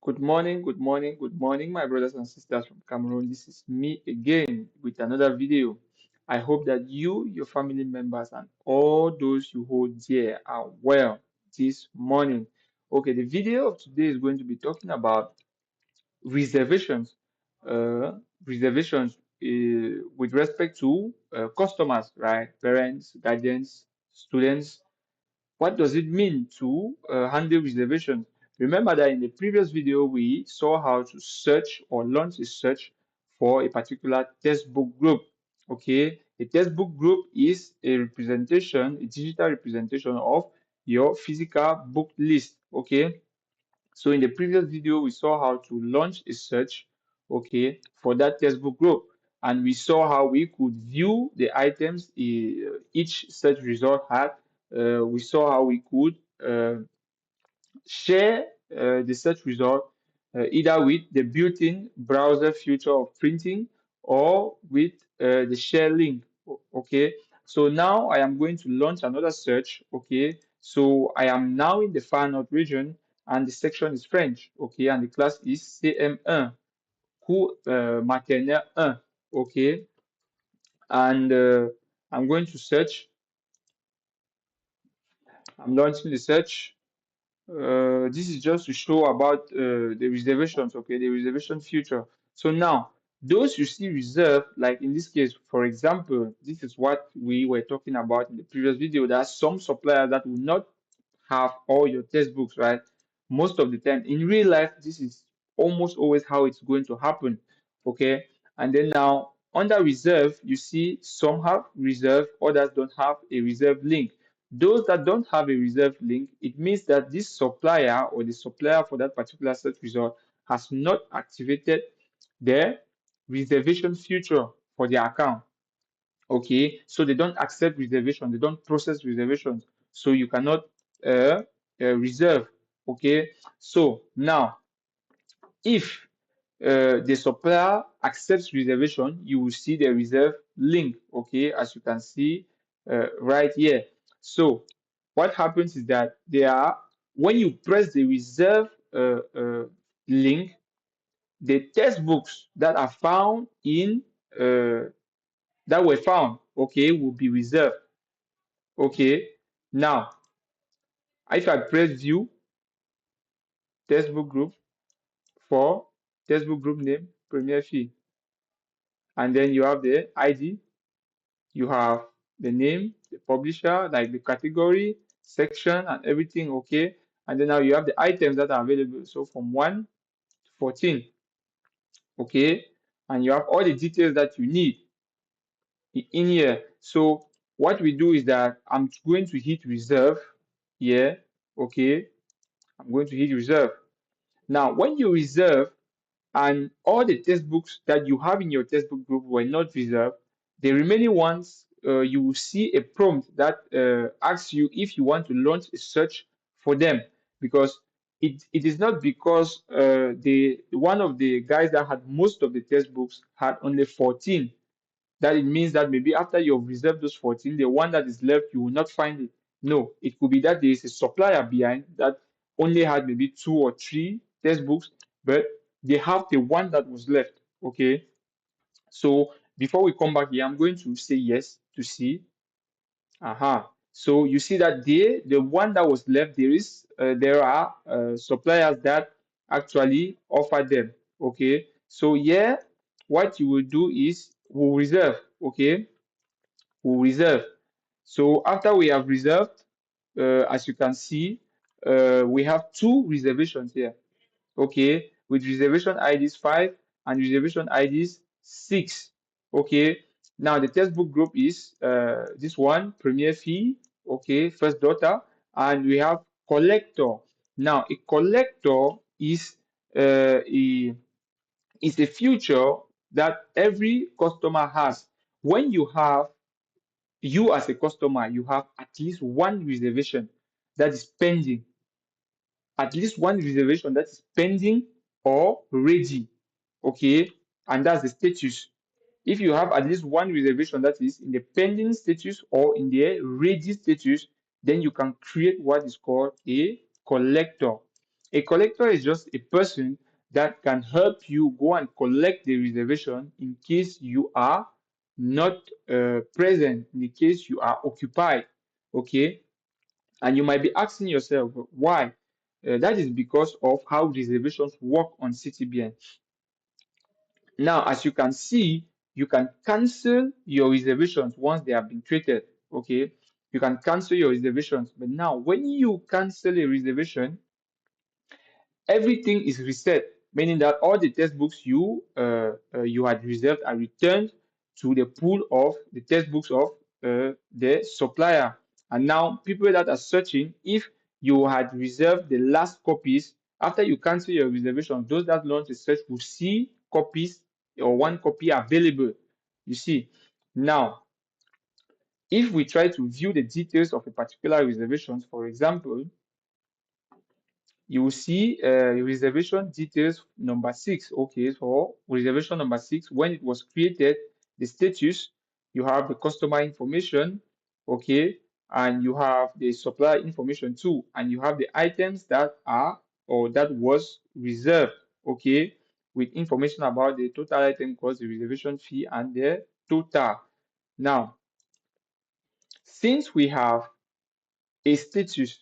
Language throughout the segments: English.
Good morning, good morning, good morning, my brothers and sisters from Cameroon. This is me again with another video. I hope that you, your family members, and all those you hold dear are well this morning. Okay, the video of today is going to be talking about reservations. Reservations with respect to customers, right? Parents, guardians, students, what does it mean to handle reservations? Remember that in the previous video, we saw how to search or launch a search for a particular textbook group. Okay, a textbook group is a representation, a digital representation of your physical book list. Okay, so in the previous video, we saw how to launch a search, okay, for that textbook group. And we saw how we could view the items each search result had. We saw how we could share the search result either with the built-in browser feature of printing or with the share link. Okay, so now I am going to launch another search. Okay, so I am now in the Far North region and the section is French. Okay, and the class is CM1, cours maternelle 1. Okay, and I'm going to search. I'm launching the search. This is just to show about the reservations, okay, the reservation future. So now, those you see reserved, like in this case, for example, this is what we were talking about in the previous video. There are some suppliers that will not have all your textbooks, right? Most of the time, in real life, this is almost always how it's going to happen, okay? And then now, under reserve, you see some have reserve, others don't have a reserve link. Those that don't have a reserved link, it means that this supplier or the supplier for that particular search result has not activated their reservation feature for their account. Okay, so they don't accept reservation, they don't process reservations, so you cannot reserve. Okay, so now if the supplier accepts reservation, you will see the reserve link, okay, as you can see right here. So what happens is that when you press the reserve link, the textbooks that are found in that were found, okay, will be reserved. Okay, now if I press view textbook group for textbook group name Premier Fee, and then you have the ID, you have the name, the publisher, like the category, section, and everything. Okay, and then now you have the items that are available, so from 1 to 14. Okay, and you have all the details that you need in here. So what we do is that I'm going to hit reserve here. Okay, I'm going to hit reserve. Now when you reserve and all the textbooks that you have in your textbook group were not reserved, the remaining ones, you will see a prompt that asks you if you want to launch a search for them, because it is not because the one of the guys that had most of the textbooks had only 14, that it means that maybe after you've reserved those 14, the one that is left, you will not find it. No, it could be that there is a supplier behind that only had maybe 2 or 3 textbooks, but they have the one that was left. Okay. So before we come back here, I'm going to say yes to see. Aha. So you see that the one that was left, there are suppliers that actually offer them. Okay. So here, what you will do is we'll reserve. Okay, we'll reserve. So after we have reserved, as you can see, we have 2 reservations here. Okay, with reservation IDs 5 and reservation IDs 6. Okay, now the textbook group is this one, Premier Fee, okay, first daughter, and we have collector. Now a collector a is a feature that every customer has. When you as a customer, you have at least one reservation that is pending, at least one reservation that is pending or ready. Okay, and that's the status. If you have at least one reservation that is in the pending status or in the ready status, then you can create what is called a collector. A collector is just a person that can help you go and collect the reservation in case you are not present, in the case you are occupied. Okay, and you might be asking yourself why. That is because of how reservations work on CTBN. Now, as you can see, you can cancel your reservations once they have been created. Okay, you can cancel your reservations. But now, when you cancel a reservation, everything is reset, meaning that all the textbooks you had reserved are returned to the pool of the textbooks of the supplier. And now, people that are searching, if you had reserved the last copies after you cancel your reservation, those that launch the search will see copies or one copy available. You see, now if we try to view the details of a particular reservation, for example, you will see reservation details number 6. Okay, so reservation number 6, when it was created, the status, you have the customer information, okay, and you have the supplier information too, and you have the items that are or that was reserved, okay, with information about the total item cost, the reservation fee, and the total. Now, since we have a status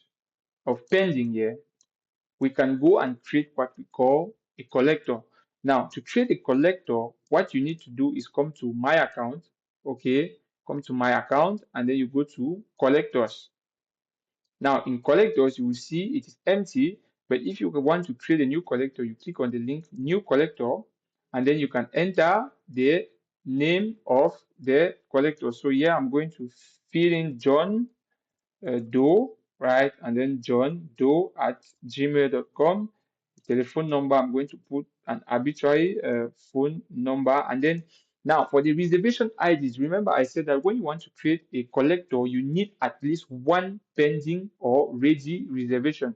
of pending here, we can go and create what we call a collector. Now, to create a collector, what you need to do is come to my account, okay? Come to my account, and then you go to collectors. Now, in collectors, you will see it is empty, but if you want to create a new collector, you click on the link new collector, and then you can enter the name of the collector. So here I'm going to fill in John Doe, right? And then John Doe at gmail.com. Telephone number, I'm going to put an arbitrary phone number. And then now for the reservation IDs, remember I said that when you want to create a collector, you need at least one pending or ready reservation.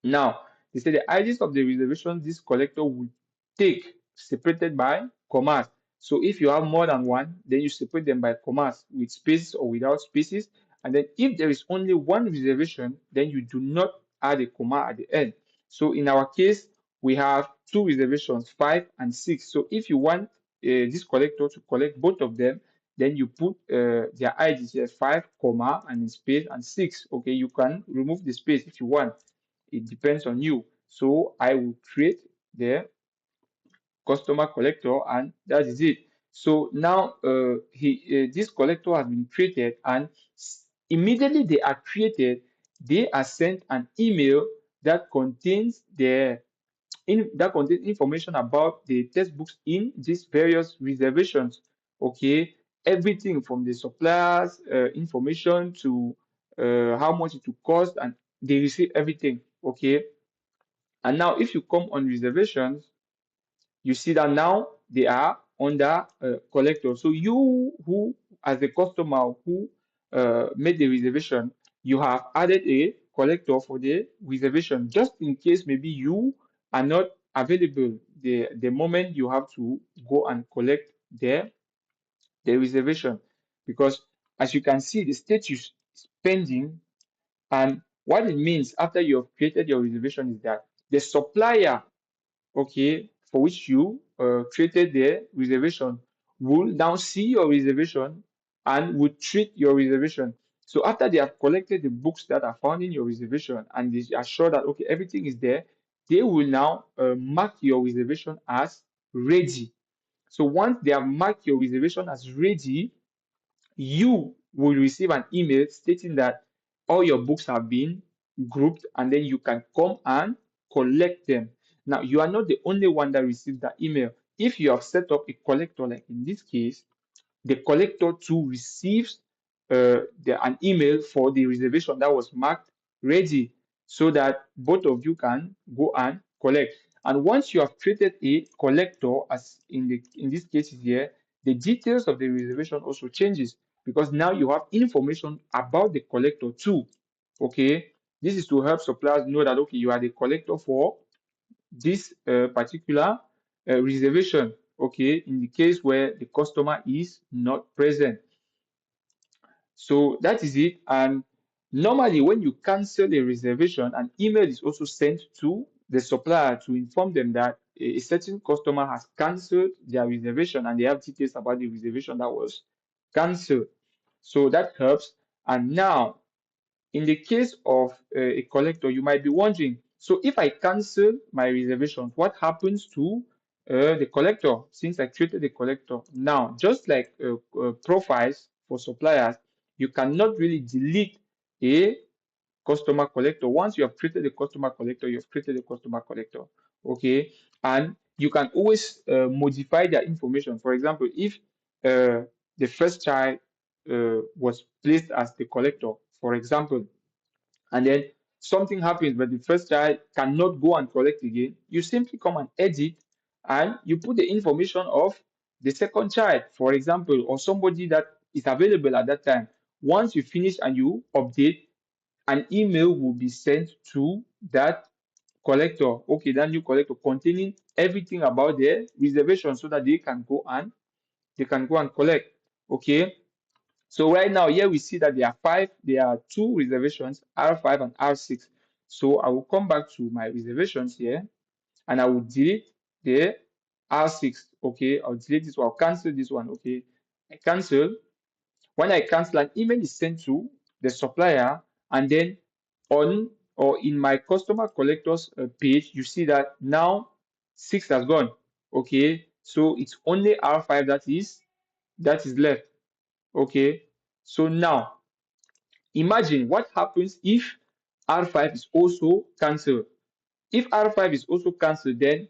Now, they say the IDs of the reservation this collector will take separated by commas. So if you have more than one, then you separate them by commas with spaces or without spaces. And then if there is only one reservation, then you do not add a comma at the end. So in our case, we have two reservations, 5 and 6. So if you want this collector to collect both of them, then you put their IDs here, 5 comma and in space and 6. Okay, you can remove the space if you want. It depends on you. So I will create the customer collector, and that is it. So now this collector has been created, and immediately they are created, they are sent an email that contains that contains information about the textbooks in these various reservations. Okay, everything from the suppliers information to how much it will cost, and they receive everything. Okay, and now if you come on reservations, you see that now they are under collector. So you who, as a customer who made the reservation, you have added a collector for the reservation just in case maybe you are not available the moment you have to go and collect the reservation. Because as you can see, the status is pending, and what it means after you have created your reservation is that the supplier, okay, for which you created the reservation, will now see your reservation and will treat your reservation. So after they have collected the books that are found in your reservation and they are sure that okay everything is there, they will now mark your reservation as ready. So once they have marked your reservation as ready, you will receive an email stating that all your books have been grouped, and then you can come and collect them. Now, you are not the only one that receives that email. If you have set up a collector, like in this case, the collector too receives an email for the reservation that was marked ready, so that both of you can go and collect. And once you have created a collector, as in this case here, the details of the reservation also changes, because now you have information about the collector too. Okay, this is to help suppliers know that okay, you are the collector for this particular reservation, okay, in the case where the customer is not present. So that is it. And Normally, when you cancel a reservation, an email is also sent to the supplier to inform them that a certain customer has canceled their reservation and they have details about the reservation that was cancelled. So that helps. And now, in the case of a collector, you might be wondering, so if I cancel my reservation, what happens to the collector since I created the collector? Now, just like profiles for suppliers, you cannot really delete a customer collector. Once you have created a customer collector, you have created a customer collector. Okay. And you can always modify their information. For example, if the first child was placed as the collector, for example, and then something happens but the first child cannot go and collect again, you simply come and edit and you put the information of the second child, for example, or somebody that is available at that time. Once you finish and you update, an email will be sent to that collector, okay, that new collector, containing everything about their reservation so that they can go and collect. Okay. So right now here we see that there are two reservations, R5 and R6. So I will come back to my reservations here and I will delete the R6. Okay, I'll delete this one, I'll cancel this one. Okay, I cancel. When I cancel, an email is sent to the supplier, and then on or in my customer collectors page, you see that now 6 has gone. Okay, so it's only R5 that is left. Okay, so now imagine what happens if R5 is also cancelled. If R5 is also cancelled, then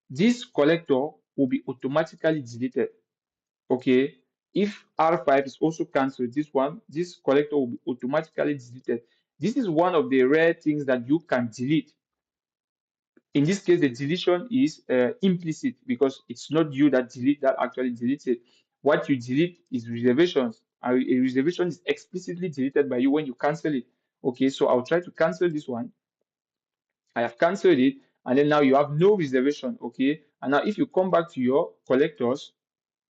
this collector will be automatically deleted. Okay, if R5 is also cancelled, this collector will be automatically deleted. This is one of the rare things that you can delete. In this case, the deletion is implicit because it's not you that actually deletes it. What you delete is reservations. A reservation is explicitly deleted by you when you cancel it. Okay, so I'll try to cancel this one. I have cancelled it, and then now you have no reservation. Okay, and now if you come back to your collectors,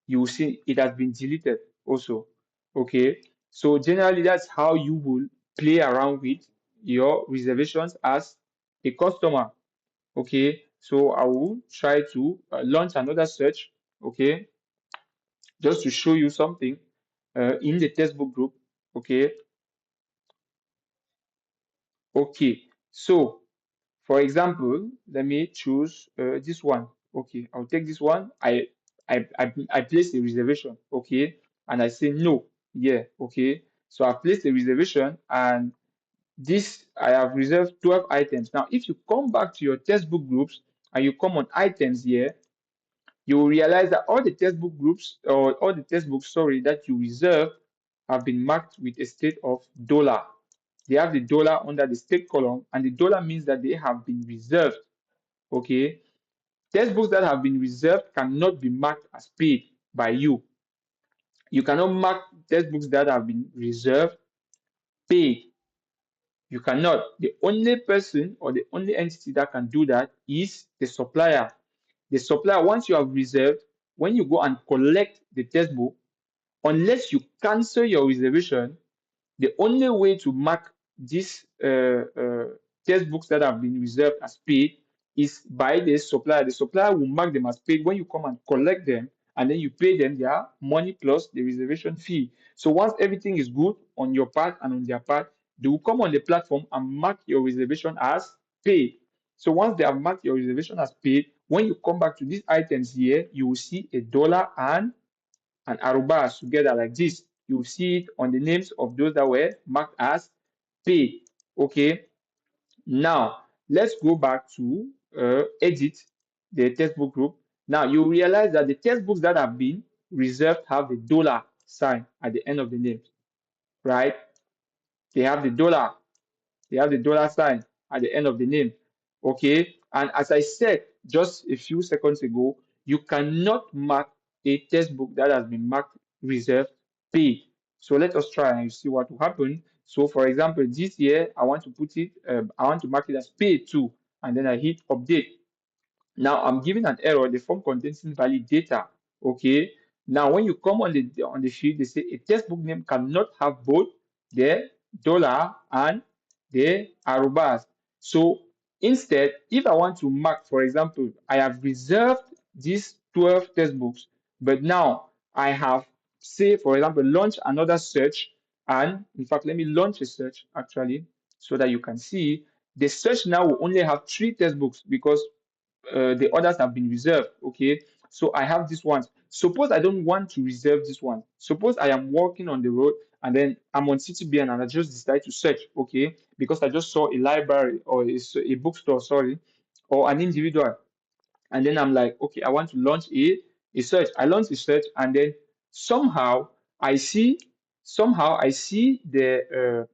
you will see it has been deleted also. Okay, so generally that's how you will play around with your reservations as a customer. Okay, so I will try to launch another search. Okay, just to show you something in the textbook group. Okay. Okay, so for example, let me choose this one. Okay, I'll take this one. I place a reservation. Okay, and I say no. Yeah. Okay, so I placed a reservation, and this I have reserved 12 items. Now if you come back to your textbook groups and you come on items here, you will realize that all the textbook groups, or all the textbooks, sorry, that you reserve have been marked with a state of dollar. They have the dollar under the state column, and the dollar means that they have been reserved. Okay, textbooks that have been reserved cannot be marked as paid by you. You cannot mark textbooks that have been reserved paid. You cannot. The only person or the only entity that can do that is the supplier. The supplier, once you have reserved, when you go and collect the textbook, unless you cancel your reservation, the only way to mark these textbooks that have been reserved as paid is by the supplier. The supplier will mark them as paid when you come and collect them, and then you pay them their money plus the reservation fee. So once everything is good on your part and on their part, they will come on the platform and mark your reservation as paid. So once they have marked your reservation as paid, when you come back to these items here, you will see a dollar and an arrow bars together like this. You will see it on the names of those that were marked as paid. Okay, now let's go back to edit the textbook group. Now you realize that the textbooks that have been reserved have the dollar sign at the end of the name, right? They have the dollar sign at the end of the name. Okay. And as I said just a few seconds ago, you cannot mark a textbook that has been marked reserved paid. So let us try and see what will happen. So for example, this year I want to put it, I want to mark it as paid too, and then I hit update. Now I'm giving an error. The form contains invalid data. Okay. Now when you come on the field, they say a textbook name cannot have both the dollar and the arrobas. So instead, if I want to mark, for example, I have reserved these 12 textbooks, but now I have, say, for example, launch another search. And in fact, let me launch a search actually so that you can see the search now will only have 3 textbooks because the others have been reserved. Okay, so I have this one. Suppose I don't want to reserve this one. Suppose I am walking on the road and then I'm on CTBN and I just decide to search. Okay, because I just saw a library or a bookstore, sorry, or an individual, and then I'm like, okay, I want to launch a search. I launch a search, and then somehow I see the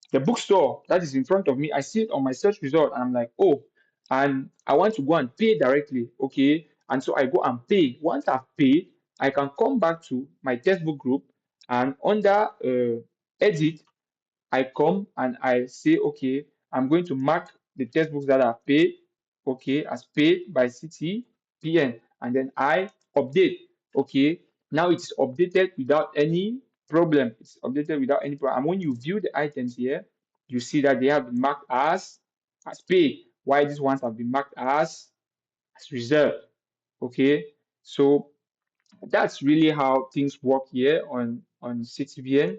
the bookstore that is in front of me. I see it on my search result, and I'm like, oh, and I want to go and pay directly. Okay, and so I go and pay. Once I've paid, I can come back to my textbook group, and under edit, I come and I say, okay, I'm going to mark the textbooks that are paid, okay, as paid by CTPN, and then I update. Okay, now it's updated without any problem. It's updated without any problem. And when you view the items here, you see that they have been marked as paid. Why these ones have been marked as reserved. Okay, so that's really how things work here on CTVN.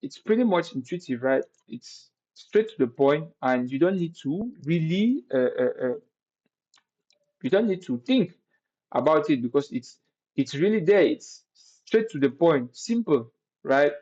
It's pretty much intuitive, right? It's straight to the point, and you don't need to really you don't need to think about it because it's really there. It's straight to the point, simple, right?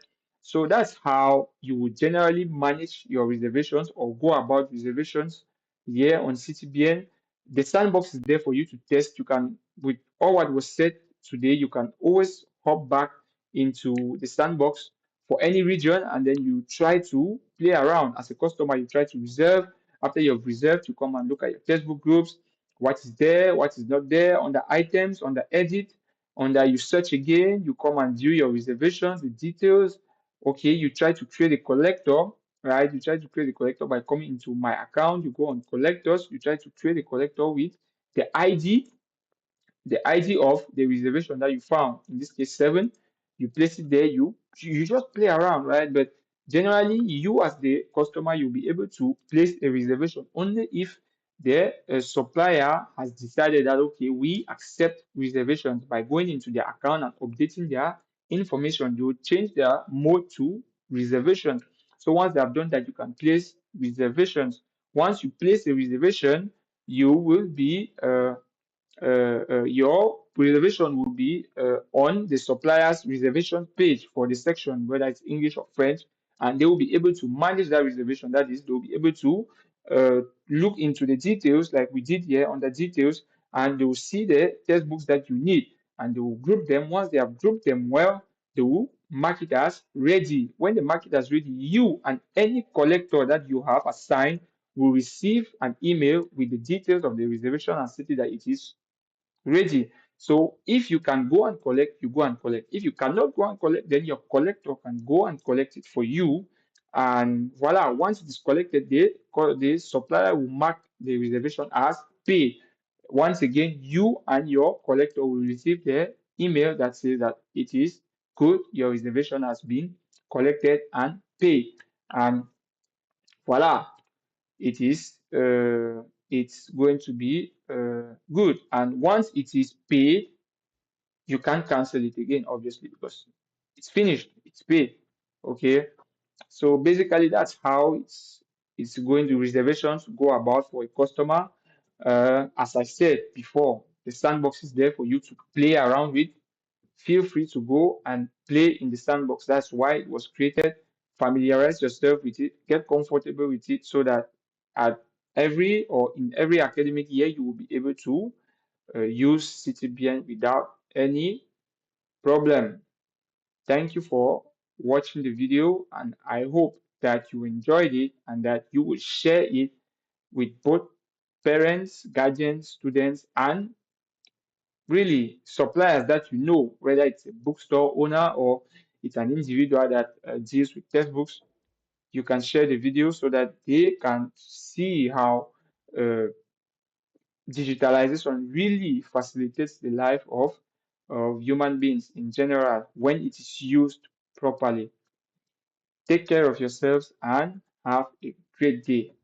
So that's how you would generally manage your reservations or go about reservations here on CTBN. The sandbox is there for you to test. You can, with all what was said today, you can always hop back into the sandbox for any region, and then you try to play around as a customer. You try to reserve. After you've reserved, you come and look at your textbook groups, what is there, what is not there, on the items, on the edit, on the you search again, you come and view your reservations, the details. Okay, you try to create a collector, right? You try to create a collector by coming into my account, you go on collectors, you try to create a collector with the ID, the ID of the reservation that you found, in this case 7, you place it there, you just play around, right? But generally, you as the customer, you'll be able to place a reservation only if the supplier has decided that, okay, we accept reservations by going into their account and updating their information. They will change their mode to reservation. So once they have done that, you can place reservations. Once you place a reservation, you will be your reservation will be on the supplier's reservation page for the section, whether it's English or French, and they will be able to manage that reservation. That is, they'll be able to look into the details like we did here on the details, and they will see the textbooks that you need, and they will group them. Once they have grouped them well, they will mark it as ready. When they mark it as ready, you and any collector that you have assigned will receive an email with the details of the reservation and stating that it is ready. So if you can go and collect, you go and collect. If you cannot go and collect, then your collector can go and collect it for you. And voila, once it is collected, the supplier will mark the reservation as paid. Once again, you and your collector will receive the email that says that it is good, your reservation has been collected and paid. And voila, it's going to be good. And once it is paid, you can't cancel it again, obviously, because it's finished, it's paid. Okay, so basically that's how it's going to reservations go about for a customer. As I said before, the sandbox is there for you to play around with. Feel free to go and play in the sandbox. That's why it was created. Familiarize yourself with it, get comfortable with it, so that at every or in every academic year you will be able to use CTBN without any problem. Thank you for watching the video, and I hope that you enjoyed it and that you will share it with both parents, guardians, students, and really suppliers that you know, whether it's a bookstore owner or it's an individual that deals with textbooks. You can share the video so that they can see how uh, digitalization really facilitates the life of human beings in general when it is used properly. Take care of yourselves and have a great day.